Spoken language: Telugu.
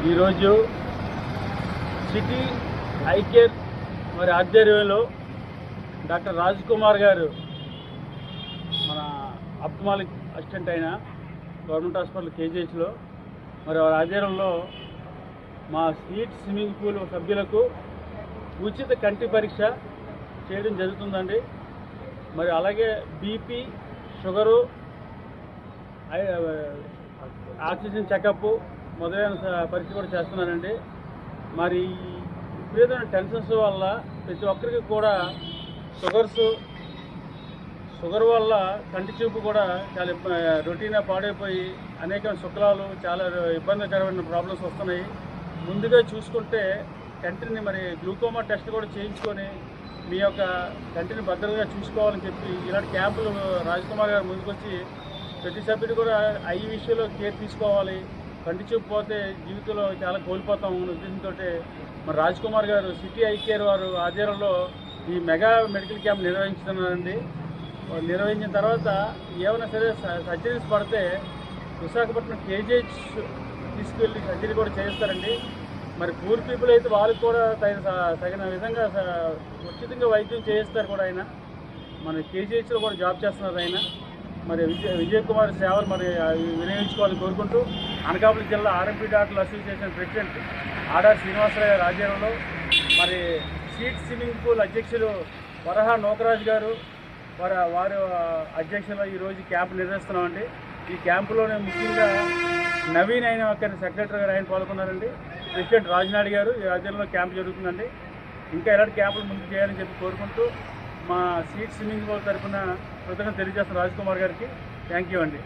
ఈరోజు సిటీ ఐ కేర్ మరి ఆధ్వర్యంలో డాక్టర్ రాజ్ కుమార్ గారు మన ఆప్థమాలిక్ అసిస్టెంట్ అయిన గవర్నమెంట్ హాస్పిటల్ కేజీహెచ్లో మరి వారి ఆధ్వర్యంలో మా స్విమ్మింగ్ పూల్ సభ్యులకు ఉచిత కంటి పరీక్ష చేయడం జరుగుతుందండి. మరి అలాగే బీపీ, షుగరు, ఆక్సిజన్ చెకప్ మొదలైన పరీక్ష కూడా చేస్తున్నానండి. మరి విపరీతమైన టెన్షన్స్ వల్ల ప్రతి ఒక్కరికి కూడా షుగర్ వల్ల కంటి చూపు కూడా చాలా రొటీన్గా పాడైపోయి అనేక శుక్లాలు చాలా ఇబ్బందికరమైన ప్రాబ్లమ్స్ వస్తున్నాయి. ముందుగా చూసుకుంటే కంటిని మరి గ్లూకోమా టెస్ట్ కూడా చేయించుకొని మీ యొక్క కంటిని భద్రతగా చూసుకోవాలని చెప్పి ఇలాంటి క్యాంపులు రాజ్కుమార్ గారు ముందుకొచ్చి ప్రతి సభ్యుడు కూడా ఈ విషయంలో కేర్ తీసుకోవాలి. కంటి చూపు పోతే జీవితంలో చాలా కోల్పోతాం అనే ఉద్దేశంతో మరి రాజ్కుమార్ గారు సిటీ ఐ కేర్ వారు ఆధ్వర్యంలో ఈ మెగా మెడికల్ క్యాంప్ నిర్వహించుతున్నారండి. నిర్వహించిన తర్వాత ఏమైనా సరే సర్జరీస్ పడితే విశాఖపట్నం కేజీహెచ్ తీసుకువెళ్ళి సర్జరీ కూడా చేయిస్తారండి. మరి పూర్ పీపుల్ అయితే వాళ్ళకి కూడా తగిన విధంగా ఉచితంగా వైద్యం చేయిస్తారు కూడా ఆయన. మన కేజీహెచ్లో కూడా జాబ్ చేస్తున్నారు ఆయన. మరి విజయ్ కుమార్ సేవలు మరి వినియోగించుకోవాలని కోరుకుంటూ అనకాపల్లి జిల్లా ఆర్ఎంపీ డాక్టర్ల అసోసియేషన్ ప్రెసిడెంట్ ఆడార్ శ్రీనివాసరావు గారి ఆధ్వర్యంలో మరి సీట్ స్విమ్మింగ్ పూల్ అధ్యక్షులు వరహా నోకరాజు గారు వారి అధ్యక్షతలో ఈరోజు క్యాంపు నిర్వహిస్తున్నామండి. ఈ క్యాంపులోనే ముఖ్యంగా నవీన్ అయిన ఒక సెక్రటరీ గారు ఆయన పాల్గొన్నారండి. ప్రెసిడెంట్ రాజనాయుడు గారు ఈ ఆధ్వర్యంలో క్యాంపు జరుగుతుందండి. ఇంకా ఎలాంటి క్యాంపులు ముందు చేయాలని చెప్పి కోరుకుంటూ మా సీట్ స్విమ్మింగ్ పూల్ తరఫున కృతజ్ఞతలు తెలియజేస్తున్న రాజ్ కుమార్ గారికి థ్యాంక్ యూ అండి.